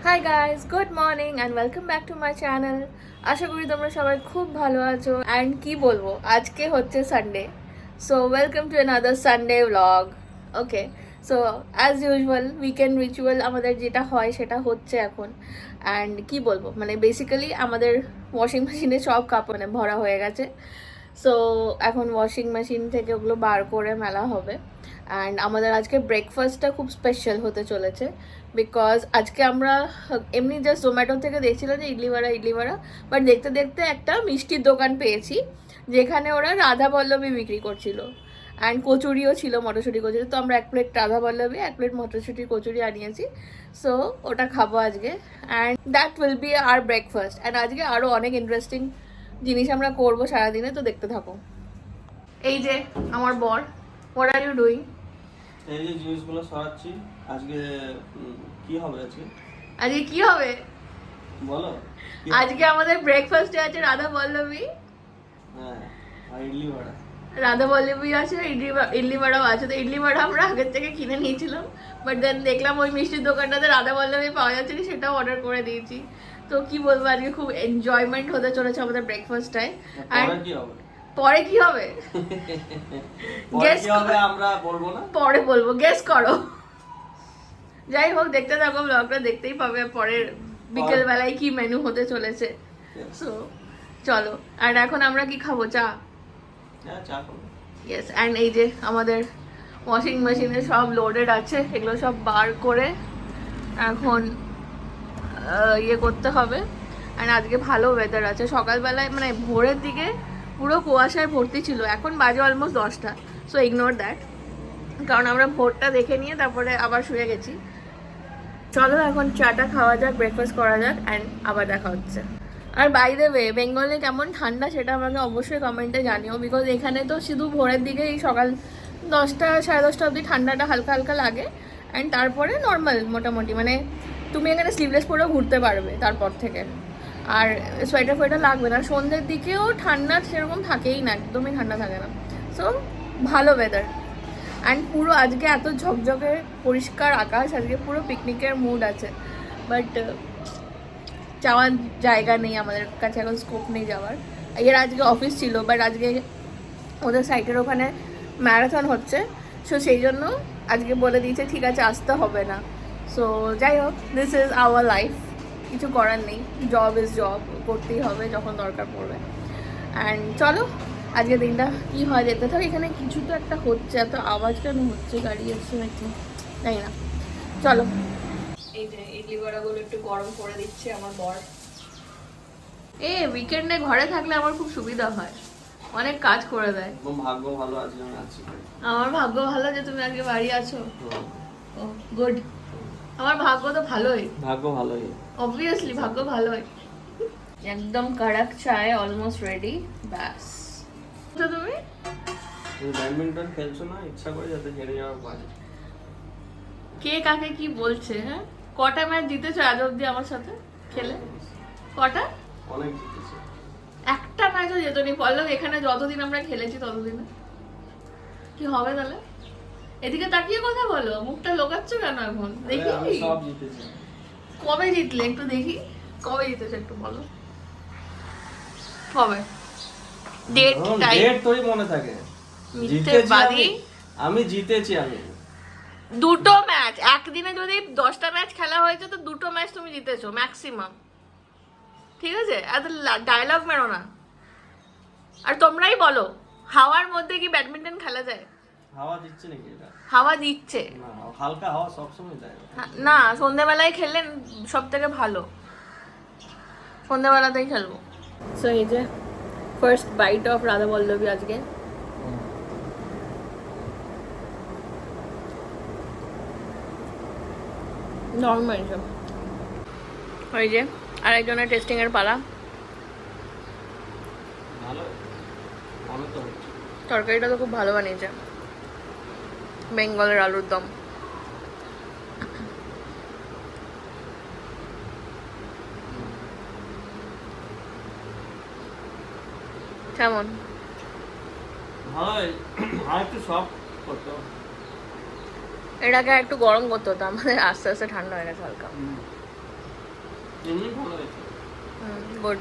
High guys, good morning and welcome back to my channel. আশা করি তোমরা সবাই খুব ভালো আছো। অ্যান্ড কি বলবো, আজকে হচ্ছে Sunday, so welcome to another Sunday blog. Okay, so as usual weekend ritual আমাদের যেটা হয় সেটা হচ্ছে এখন। অ্যান্ড কি বলবো, মানে বেসিক্যালি আমাদের ওয়াশিং মেশিনে সব কাপড় ভরা হয়ে গেছে। সো এখন ওয়াশিং মেশিন থেকে ওগুলো বার করে মেলা হবে। অ্যান্ড আমাদের আজকে ব্রেকফাস্টটা খুব স্পেশাল হতে চলেছে, বিকজ আজকে আমরা এমনি জাস্ট জোম্যাটো থেকে দেখছিলাম যে ইডলি বড়া, বাট দেখতে দেখতে একটা মিষ্টির দোকান পেয়েছি যেখানে ওরা রাধা পল্লবী বিক্রি করছিল। অ্যান্ড কচুরিও ছিল, মটরশুঁটি কচুরি। তো আমরা 1 প্লেট রাধা পল্লবী, 1 প্লেট মটরশুঁটি কচুরি আনিয়েছি। সো ওটা খাবো আজকে, and that will be our breakfast. And আজকে আরও অনেক ইন্টারেস্টিং জিনিস আমরা করবো সারাদিনে, তো দেখতে থাকো। এই যে আমার বর, হোয়াট আর ইউ ডুইং? এই যে জিনিসগুলো সরাচ্ছি। আজকে কি হবে আজকে কি হবে বলো? আজকে আমাদের ব্রেকফাস্টে আছে রাধা পল্লবী। হ্যাঁ, আর ইডলি বড়া। রাধা পল্লবী আছে, ইডলি বড়াও আছে। তো ইডলি বড়া আমরা আগের থেকে কিনে নিয়েছিলাম, বাট দেন দেখলাম ওই মিষ্টির দোকানটাতে রাধা পল্লবী পাওয়া যাচ্ছে না, সেটাও অর্ডার করে দিয়েছি। তো কি বলবো, আজকে খুব এনজয়মেন্ট হতে চলেছে আমাদের ব্রেকফাস্টটায়। পরে কি হবে? পরে কি হবে পরে কি হবে আমরা বলবো না, পরে বলবো, গেস করো। যাই হোক, দেখতে থাকো, ব্লগটা দেখতেই পাবে পরের বিকেল বেলায় কি মেনু হতে চলেছে। সো চলো। আর এখন আমরা কি খাবো? চা। হ্যাঁ, চা খাবো। ইয়েস, অ্যান্ড এই যে আমাদের ওয়াশিং মেশিনে সব লোডেড আছে, এগুলো সব বার করে এখন ইয়ে করতে হবে। অ্যান্ড আজকে ভালো ওয়েদার আছে। সকালবেলায় মানে ভোরের দিকে পুরো কুয়াশায় ভর্তি ছিল, এখন বাজে অলমোস্ট 10টা। সো ইগনোর দ্যাট, কারণ আমরা ভোরটা দেখে নিয়ে তারপরে আবার শুয়ে গেছি। চলো এখন চাটা খাওয়া যাক, ব্রেকফাস্ট করা যাক, অ্যান্ড আবার দেখা হচ্ছে। আর বাই দ্য ওয়ে, বেঙ্গলে কেমন ঠান্ডা সেটা আমাকে অবশ্যই কমেন্টে জানিও, বিকজ এখানে তো শুধু ভোরের দিকে এই সকাল 10টা সাড়ে 10টা অবধি ঠান্ডাটা হালকা হালকা লাগে, অ্যান্ড তারপরে নর্মাল মোটামুটি, মানে তুমি এখানে স্লিভলেস পরেও ঘুরতে পারবে তারপর থেকে, আর সোয়েটার ফোয়েটার লাগবে না। সন্ধ্যের দিকেও ঠান্ডা সেরকম থাকেই না, একদমই ঠান্ডা থাকে না। সো ভালো ওয়েদার। অ্যান্ড পুরো আজকে এত ঝকঝকে পরিষ্কার আকাশ, আজকে পুরো পিকনিকের মুড আছে। বাট যাওয়ার জায়গা নেই, আমাদের কাছে এখন স্কোপ নেই যাওয়ার। এর আজকে অফিস ছিল, বাট আজকে ওদের সাইটের ওখানে ম্যারাথন হচ্ছে। সো সেই জন্য আজকে বলে দিয়েছে ঠিক আছে, আসতে হবে না। সো যাই হোক, দিস ইজ আওয়ার লাইফ, কিছু করার নেই। জব ইজ জব, করতেই হবে যখন দরকার পড়বে। অ্যান্ড চলো আজকে দিনটা কি হয় দেখতে থাক। এখানে কিছু তো একটা হচ্ছে, এত আওয়াজ কেন হচ্ছে, গাড়ি এসছে নাকি তাই না। চলো, এই যে ইডলি বড়াগুলো একটু গরম করে দিচ্ছে আমার বর। উইকেন্ডে ঘরে থাকলে আমার খুব সুবিধা হয়, অনেক কাজ করে দেয়। ভাগ্য ভালো আছে আমি আছি। আমার ভাগ্য ভালো যে তুমি আজকে বাড়ি আছো। ও গুড, আমার ভাগ্য তো ভালোই। ভাগ্য ভালোই, অবভিয়াসলি ভাগ্য ভালোই। একদম কড়ক চায় অলমোস্ট রেডি, ব্যাস। তো তুমি ব্যাডমিন্টন খেলছো না ইচ্ছা করে, যাতে হেরে যাওয়ার পারে। কে কাকে কি বলছে? হ্যাঁ, কটা ম্যাচ জিতেছো আজ অব্দি আমার সাথে খেলে? কটা? অনেক জিতেছে। একটা ম্যাচও জেতনি পল্লব, এখানে যতদিন আমরা খেলেছি ততদিন। কি হবে তাহলে? এদিকে তাকিয়ে কথা বলো, মুখটা লোকাচ্ছ কেন এখন? দেখি আমি সব জিতেছি। কবে জিতলে একটু দেখি, কবে জিতেছো একটু বলো। কবে? ডেট টাইম ডেট তোরই মনে থাকে। জিতেছি আমি জিতেছি আমি। দুটো ম্যাচ একদিনে, যদি 10টা ম্যাচ খেলা হয়েছে তো দুটো ম্যাচ তুমি জিতেছো ম্যাক্সিমাম, ঠিক আছে? এত ডায়লগ মেরো না। আর তোমরাই বলো, হাওয়ার মধ্যে কি ব্যাডমিন্টন খেলা যায়? হাওয়া দিচ্ছে নাকি এটা? হাওয়া দিচ্ছে না, হালকা হাওয়া সবসময় দেয় না, সন্ধ্যাবেলায় খেললে সব থেকে ভালো, সন্ধ্যাবেলাতেই খেলবো। সো এই যে first bite of Radha Pallavi আজকে। নর্মাল সব। ওই যে আরেকজনের টেস্টিং এর পালা। ভালো, অনেক তো হচ্ছে। তরকারিটা তো খুব ভালো বানিয়েছে, বেঙ্গলের আলুর দম। কেমন? ভালোই, আর একটু সফট করতে হবে। এটাকে একটু গরম করতে হতো আমাদের, আস্তে আস্তে ঠান্ডা হয়ে গেছে হালকা। এমনি ভালো হয়েছে। গুড।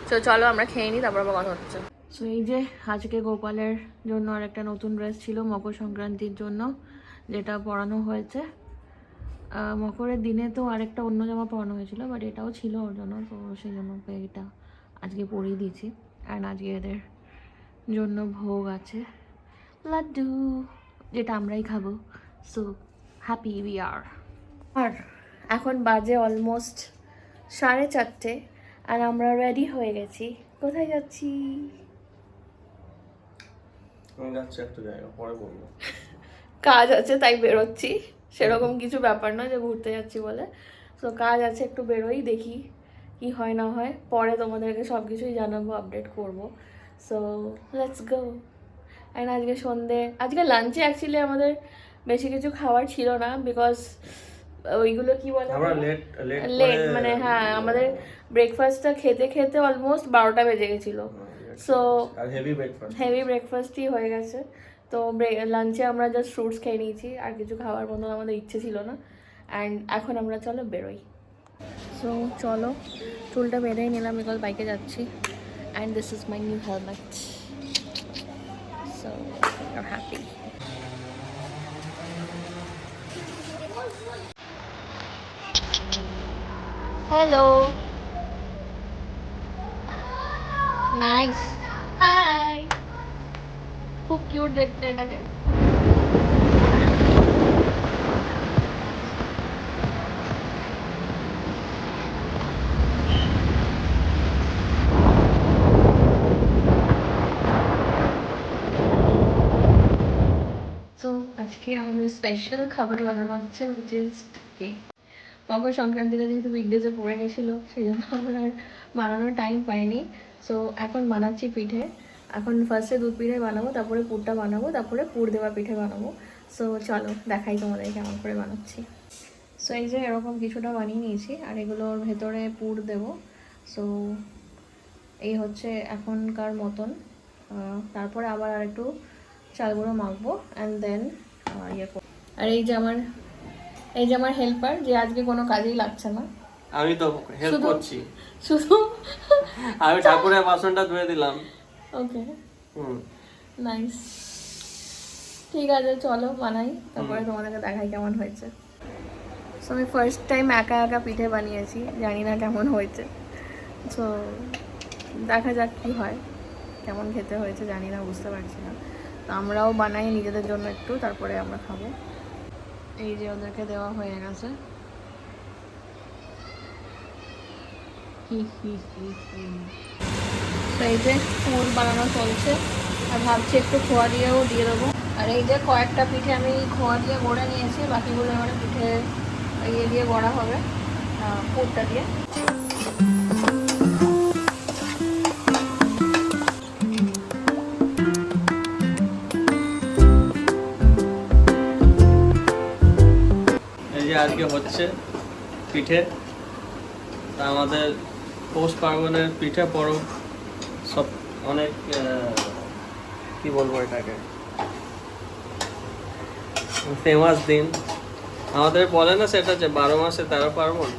তো চলো আমরা খেয়ে নিই, তারপর আবার কথা হচ্ছে। সো এই যে আজকে গোপালের জন্য আরেকটা নতুন ড্রেস ছিল মকর সংক্রান্তির জন্য, যেটা পরানো হয়েছে। মকরের দিনে তো আরেকটা অন্য জামা পরানো হয়েছিল, বাট এটাও ছিল ওর জন্য, তো সেই জন্য ওকে এটা আজকে পরিয়ে দিয়েছি। অ্যান্ড আজকে এদের জন্য ভোগ আছে, লাড্ডু, যেটা আমরাই খাবো। So happy we are. আর এখন বাজে অলমোস্ট 4:30, আর আমরা রেডি হয়ে গেছি। কোথায় যাচ্ছি? আমি যাচ্ছি একটা জায়গা, পরে বলবো। কাজ আছে তাই বেরোচ্ছি, সেরকম কিছু ব্যাপার না যে ঘুরতে যাচ্ছি বলে। তো কাজ আছে, একটু বেরোই, দেখি কি হয় না হয়, পরে তোমাদেরকে সব কিছুই জানাবো, আপডেট করবো। So let's go. অ্যান্ড আজকে লাঞ্চে অ্যাকচুয়ালি আমাদের বেশি কিছু খাওয়ার ছিল না, বিকজ ওইগুলো কি বলে, আমরা লেট মানে হ্যাঁ, আমাদের ব্রেকফাস্টটা খেতে খেতে অলমোস্ট 12টা বেজে গেছিলো। সো আর হেভি ব্রেকফাস্টই হয়ে গেছে। তো লাঞ্চে আমরা জাস্ট ফ্রুটস খেয়ে নিয়েছি, আর কিছু খাওয়ার মতন আমাদের ইচ্ছে ছিল না। অ্যান্ড এখন আমরা চলো বেরোই। সো চলো, চুলটা বেঁধেই নিলাম বিকজ বাইকে যাচ্ছি। And this is my new helmet, so I happy. Hello, nice, hi, খুব কিউট দেখতে এটাকে। তো আজকে আমাদের স্পেশাল খাবার বানানো হচ্ছে, উইচ ইজ কেক। মকর সংক্রান্তিটা যেহেতু উইকডেজে পড়ে গেছিলো, সেই জন্য আমরা আর বানানোর টাইম পাইনি। সো এখন বানাচ্ছি পিঠে। এখন ফার্স্টে দুধ পিঠে বানাবো, তারপরে পুরটা বানাবো, তারপরে পুর দেওয়া পিঠে বানাবো। সো চলো দেখাই তোমাদের কেমন করে বানাচ্ছি। সো এই যে এরকম কিছুটা বানিয়ে নিয়েছি, আর এগুলোর ভেতরে পুর দেবো। সো এই হচ্ছে এখনকার মতন। তারপরে আবার আর একটু চালগুলো মাখবো, অ্যান্ড দেন ইয়ে করবো। আর এই যে আমার হেল্পার, যে আজকে কোনো কাজেই লাগছে না, আমি তো হেল্প করছি, শুধু আমি ঠাকুরের বাসনটা ধুয়ে দিলাম। ওকে, নাইস। ঠিক আছে, চলো বানাই, তারপরে তোমাদেরকে দেখাই কেমন হয়েছে। সো আমি ফার্স্ট টাইম একা একা পিঠে বানিয়েছি, জানি না কেমন হয়েছে। সো দেখা যাক কি হয়, কেমন খেতে হয়েছে জানি না, বুঝতে পারছি না। তো আমরাও বানাই নিজেদের জন্য একটু, তারপরে আমরা খাবো। এই যে ওদেরকে দেওয়া হয়ে গেছে। তো এই যে পুর বানানো চলছে, আর ভাবছি একটু খোয়া দিয়েও দিয়ে দেবো। আর এই যে কয়েকটা পিঠে আমি খোয়া দিয়ে গড়ে নিয়েছি, বাকিগুলো এবারে পিঠে ইয়ে দিয়ে গড়া হবে, পুরটা দিয়ে। এই যে আজকে হচ্ছে পিঠে, তা আমাদের পৌষ পার্বণের পিঠে পরব, সব অনেক কি বলবো এটাকে, ফেমাস দিন আমাদের, বলে না সেটা যে 12 মাসে 13 পার্বণ,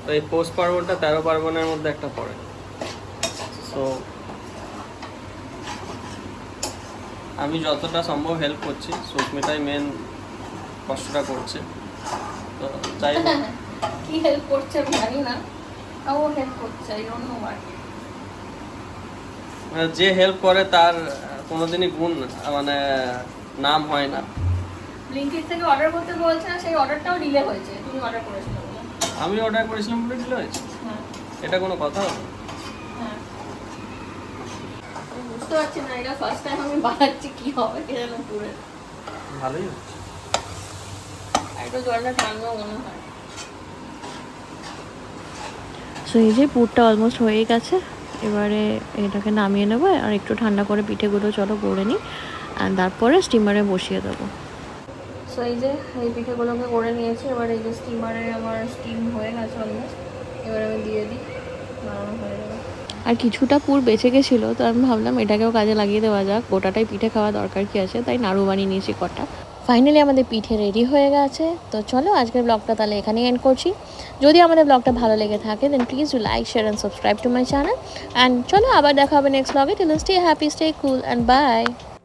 তো এই পৌষ পার্বণটা 13 পার্বণের মধ্যে একটা পড়ে। সো আমি যতটা সম্ভব হেল্প করছি, সুস্মিতাই মেন কষ্টটা করছে। তো যাই হোক, কি হেল্প করছে আমি জানি না, ও হেল্প করছে, আই ডোন্ট নো হোয়াট। যে হেল্প করে তার কোনোদিনই গুণ মানে নাম হয় না। ব্লিঙ্কিট থেকে অর্ডার করতে বলছে না, সেই অর্ডারটাও ডিলে হয়েছে, তুমি অর্ডার করেছিলে বলে। আমি অর্ডার করেছিলাম বলে ডিলে হয়েছে? হ্যাঁ এটা কোনো কথা হলো? হ্যাঁ, আমি বুঝতে পারছি না, এটা ফার্স্ট টাইম আমি বানাচ্ছি, কি হবে কে জানে পুরে। ভালোই হচ্ছে। একটু জলটা টানলেও মনে হয়। সো এই যে পুরটা অলমোস্ট হয়ে গেছে, এবারে এটাকে নামিয়ে নেবো, আর একটু ঠান্ডা করে পিঠেগুলো চলো করে নিই, আর তারপরে স্টিমারে বসিয়ে দেবো। সো এই যে এই পিঠেগুলোকে করে নিয়েছি, এবার এই যে স্টিমারে আমার স্টিম হয়ে গেছে অলমোস্ট, এবার আমি দিয়ে দিই, বানানো হয়ে যাবে। আর কিছুটা পুর বেঁচে গেছিলো, তো আমি ভাবলাম এটাকেও কাজে লাগিয়ে দেওয়া যাক, গোটাটাই পিঠে খাওয়া দরকার কি আছে, তাই নাড়ু বানিয়ে নিয়েছি কটা। ফাইনালি আমাদের পিঠে রেডি হয়ে গেছে। তো চলো আজকের ব্লগটা তাহলে এখানেই এন্ড করছি। যদি আমাদের ব্লগটা ভালো লেগে থাকে then please do like share and subscribe to my channel. And চলো আবার দেখা হবে নেক্সট ব্লগে। Till stay happy, stay cool and by.